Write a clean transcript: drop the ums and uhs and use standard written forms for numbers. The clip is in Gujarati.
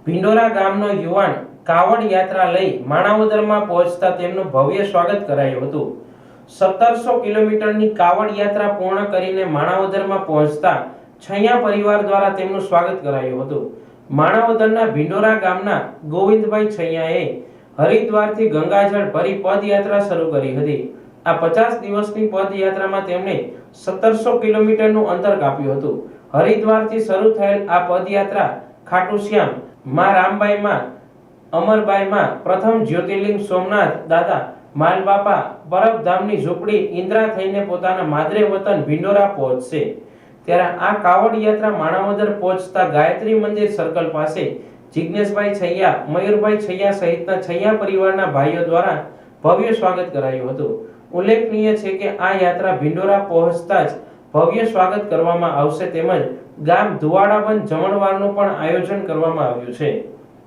ભિંડોરા ગામનો યુવાન કાવડ યાત્રા લઈ માણાવદરમાં પહોંચતા તેમનું ભવ્ય સ્વાગત કરાયું હતું। 1700 કિલોમીટરની કાવડ યાત્રા પૂર્ણ કરીને માણાવદરમાં પહોંચતા છૈયા પરિવાર દ્વારા તેમનું સ્વાગત કરાયું હતું। માણાવદરના ભિંડોરા ગામના ગોવિંદભાઈ છૈયાએ હરિદ્વારથી ગંગાજળ ભરી પદયાત્રા શરૂ કરી હતી। આ 50 દિવસની પદયાત્રામાં તેમણે 1700 કિલોમીટરનું અંતર કાપ્યું હતું। હરિદ્વારથી શરૂ થયેલ આ પદયાત્રા ખાટુ શ્યામ, માં રામબાઈ માં, અમરબાઈ માં, પ્રથમ જ્યોતિર્લિંગ સોમનાથ દાદા, માલબાપા, પરબધામની ઝૂંપડી ઇન્દ્રા થઈને પોતાના માદરે વતન ભિંડોરા પહોંચશે। ત્યારે આ કાવડ યાત્રા માણાવદર પહોંચતા ગાયત્રી મંદિર સર્કલ પાસે જિગ્નેશભાઈ છૈયા, મયુરભાઈ છૈયા સહિતના છૈયા પરિવારના ભાઈઓ દ્વારા ભવ્ય સ્વાગત કરાયું હતું। ઉલ્લેખનીય છે કે આ યાત્રા ભિંડોરા પહોંચતા જ ભવ્ય સ્વાગત કરવામાં આવશે તેમજ ગામ ધુવાડાબંધ જમણવારનું પણ આયોજન કરવામાં આવ્યું છે।